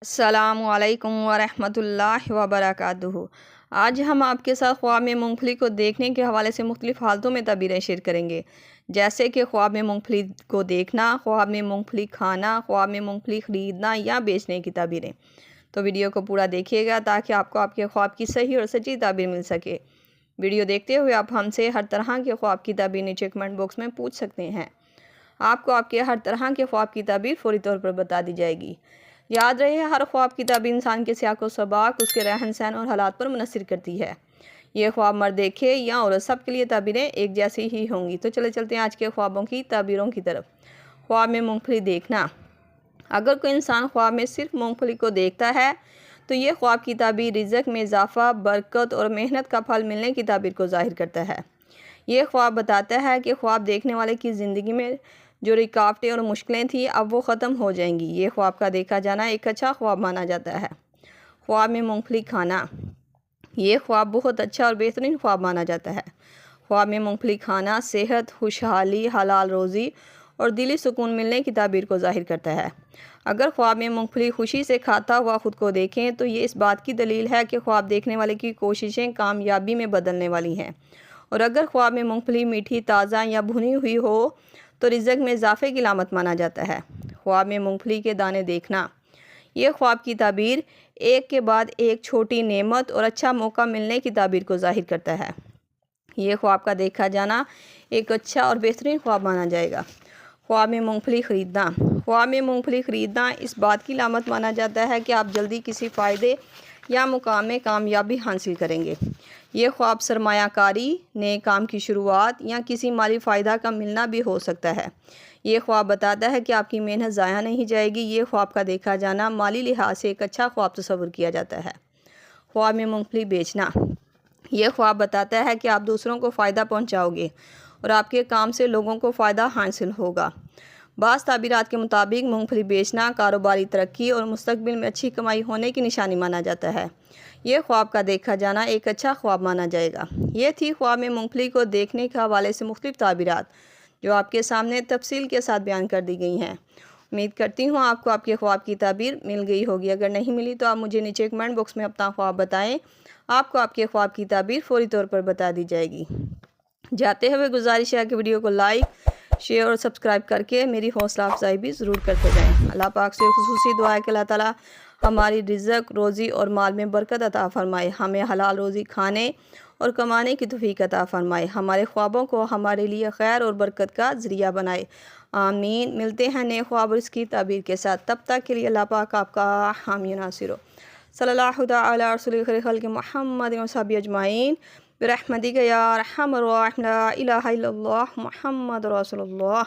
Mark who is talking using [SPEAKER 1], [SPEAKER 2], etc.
[SPEAKER 1] السلام علیکم ورحمۃ اللہ وبرکاتہ۔ آج ہم آپ کے ساتھ خواب میں مونگ پھلی کو دیکھنے کے حوالے سے مختلف حالتوں میں تعبیریں شیئر کریں گے، جیسے کہ خواب میں مونگ پھلی کو دیکھنا، خواب میں مونگ پھلی کھانا، خواب میں مونگ پھلی خریدنا یا بیچنے کی تعبیریں۔ تو ویڈیو کو پورا دیکھیے گا تاکہ آپ کو آپ کے خواب کی صحیح اور سچی تعبیر مل سکے۔ ویڈیو دیکھتے ہوئے آپ ہم سے ہر طرح کے خواب کی تعبیر نیچے کمنٹ باکس میں پوچھ سکتے ہیں۔ آپ کو آپ کے ہر طرح کے خواب کی تعبیر فوری طور پر بتا دی جائے گی۔ یاد رہے، ہر خواب کی تعبیر انسان کے سیاق و سباق، اس کے رہن سہن اور حالات پر منحصر کرتی ہے۔ یہ خواب مرد دیکھے یا عورت، سب کے لیے تعبیریں ایک جیسی ہی ہوں گی۔ تو چلتے ہیں آج کے خوابوں کی تعبیروں کی طرف۔ خواب میں مونگ پھلی دیکھنا۔ اگر کوئی انسان خواب میں صرف مونگ پھلی کو دیکھتا ہے تو یہ خواب کی تعبیر رزق میں اضافہ، برکت اور محنت کا پھل ملنے کی تعبیر کو ظاہر کرتا ہے۔ یہ خواب بتاتا ہے کہ خواب دیکھنے والے کی زندگی میں جو رکاوٹیں اور مشکلیں تھیں اب وہ ختم ہو جائیں گی۔ یہ خواب کا دیکھا جانا ایک اچھا خواب مانا جاتا ہے۔ خواب میں مونگ پھلی کھانا۔ یہ خواب بہت اچھا اور بہترین خواب مانا جاتا ہے۔ خواب میں مونگ پھلی کھانا صحت، خوشحالی، حلال روزی اور دلی سکون ملنے کی تعبیر کو ظاہر کرتا ہے۔ اگر خواب میں مونگ پھلی خوشی سے کھاتا ہوا خود کو دیکھیں تو یہ اس بات کی دلیل ہے کہ خواب دیکھنے والے کی کوششیں کامیابی میں بدلنے والی ہیں، اور اگر خواب میں مونگ پھلی میٹھی، تازہ یا بھنی ہوئی ہو تو رزق میں اضافے کی علامت مانا جاتا ہے۔ خواب میں مونگ پھلی کے دانے دیکھنا۔ یہ خواب کی تعبیر ایک کے بعد ایک چھوٹی نعمت اور اچھا موقع ملنے کی تعبیر کو ظاہر کرتا ہے۔ یہ خواب کا دیکھا جانا ایک اچھا اور بہترین خواب مانا جائے گا۔ خواب میں مونگ پھلی خریدنا۔ خواب میں مونگ پھلی خریدنا اس بات کی علامت مانا جاتا ہے کہ آپ جلدی کسی فائدے یا مقام میں کامیابی حاصل کریں گے۔ یہ خواب سرمایہ کاری، نئے کام کی شروعات یا کسی مالی فائدہ کا ملنا بھی ہو سکتا ہے۔ یہ خواب بتاتا ہے کہ آپ کی محنت ضائع نہیں جائے گی۔ یہ خواب کا دیکھا جانا مالی لحاظ سے ایک اچھا خواب تصور کیا جاتا ہے۔ خواب میں مونگ پھلی بیچنا۔ یہ خواب بتاتا ہے کہ آپ دوسروں کو فائدہ پہنچاؤ گے اور آپ کے کام سے لوگوں کو فائدہ حاصل ہوگا۔ بعض تعبیرات کے مطابق مونگ پھلی بیچنا کاروباری ترقی اور مستقبل میں اچھی کمائی ہونے کی نشانی مانا جاتا ہے۔ یہ خواب کا دیکھا جانا ایک اچھا خواب مانا جائے گا۔ یہ تھی خواب میں مونگ پھلی کو دیکھنے کے حوالے سے مختلف تعبیرات جو آپ کے سامنے تفصیل کے ساتھ بیان کر دی گئی ہیں۔ امید کرتی ہوں آپ کو آپ کے خواب کی تعبیر مل گئی ہوگی۔ اگر نہیں ملی تو آپ مجھے نیچے کمنٹ باکس میں اپنا خواب بتائیں۔ آپ کو آپ کے خواب کی تعبیر فوری طور پر بتا دی جائے گی۔ جاتے ہوئے گزارش ہے کہ ویڈیو کو لائک، شیئر اور سبسکرائب کر کے میری حوصلہ افزائی بھی ضرور کرتے جائیں۔ اللہ پاک سے خصوصی دعا ہے کہ اللہ تعالیٰ ہماری رزق، روزی اور مال میں برکت عطا فرمائے، ہمیں حلال روزی کھانے اور کمانے کی توفیق عطا فرمائے، ہمارے خوابوں کو ہمارے لیے خیر اور برکت کا ذریعہ بنائے، آمین۔ ملتے ہیں نئے خواب اور اس کی تعبیر کے ساتھ، تب تک کے لیے اللہ پاک آپ کا حامی ناصر ہو۔ صلی اللہ تعالی علی رسول خیر خلق محمد و صحبہ اجمعین برحمتک یا ارحم الراحمین، لا الہ الا اللہ محمد رسول اللہ۔